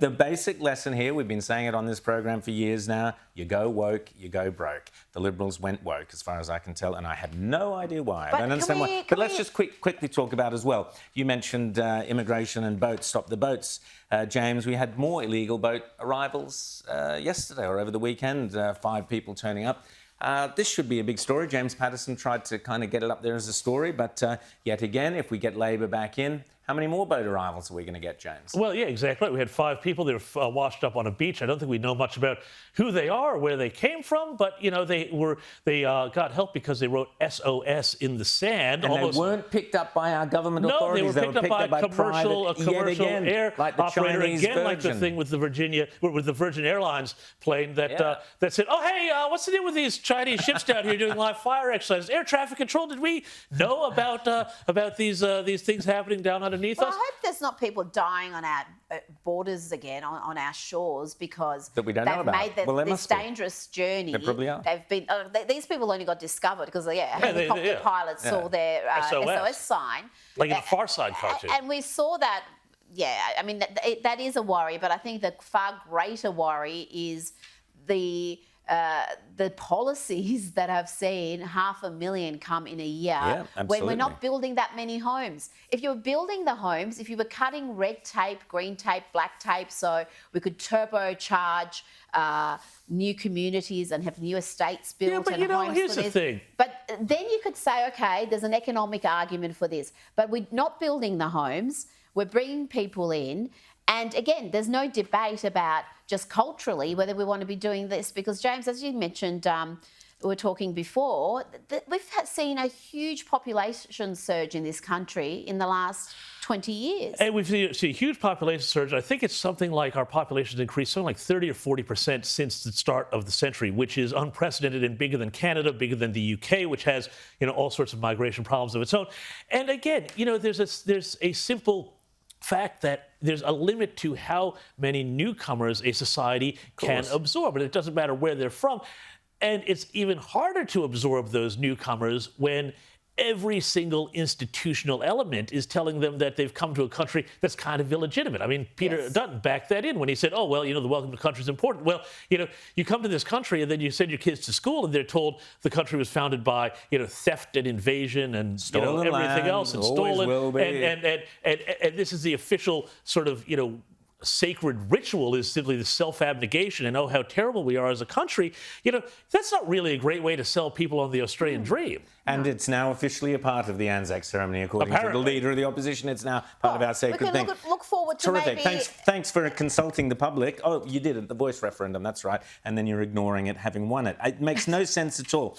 the basic lesson here, we've been saying it on this program for years now, you go woke, you go broke. The Liberals went woke, as far as I can tell, and I have no idea why. I don't understand why. But let's just quickly talk about as well. You mentioned immigration and boats, stop the boats. James, we had more illegal boat arrivals yesterday or over the weekend, 5 people turning up. This should be a big story. James Patterson tried to kind of get it up there as a story, but yet again, if we get Labor back in, how many more boat arrivals are we going to get, James? Well, yeah, exactly right. We had 5 people. They were washed up on a beach. I don't think we know much about who they are or where they came from, but, you know, they got help because they wrote SOS in the sand. And they weren't picked up by our government authorities. No, they were picked up by a commercial air like the operator. Chinese again, Virgin. like the thing with the Virgin Airlines plane that said, oh, hey, what's the deal with these Chinese ships down here doing live fire exercises? Air traffic control, did we know about these things happening down underneath us? I hope there's not people dying on our borders again, on our shores, because that we don't know about. They've made this dangerous journey. They probably are. They've been. These people only got discovered because helicopter pilots saw their SOS sign. Like in a Far Side cartoon. And we saw that. Yeah, I mean that is a worry, but I think the far greater worry is the policies that have seen 500,000 come in a year when we're not building that many homes. If you're building the homes, if you were cutting red tape, green tape, black tape, so we could turbocharge new communities and have new estates built. Yeah, but and homes here's the thing. But then you could say, okay, there's an economic argument for this, but we're not building the homes. We're bringing people in. And again, there's no debate about just culturally whether we want to be doing this, because, James, as you mentioned, we were talking before, we've seen a huge population surge in this country in the last 20 years. And we've seen a huge population surge. I think it's something like our population has increased something like 30 or 40% since the start of the century, which is unprecedented and bigger than Canada, bigger than the UK, which has, all sorts of migration problems of its own. And again, there's a simple fact that there's a limit to how many newcomers a society can absorb, and it doesn't matter where they're from. And it's even harder to absorb those newcomers when every single institutional element is telling them that they've come to a country that's kind of illegitimate. I mean, Peter Dutton backed that in when he said, oh, well, the welcome to the country is important. Well, you come to this country and then you send your kids to school and they're told the country was founded by, theft and invasion and stolen everything else and stolen. And this is the official sort of, sacred ritual is simply the self-abnegation and how terrible we are as a country. That's not really a great way to sell people on the Australian dream. And it's now officially a part of the Anzac ceremony, according to the leader of the opposition. It's now part of our sacred thing. Look forward to terrific. Maybe... Thanks for consulting the public. Oh, you did it, the voice referendum, that's right. And then you're ignoring it, having won it. It makes no sense at all.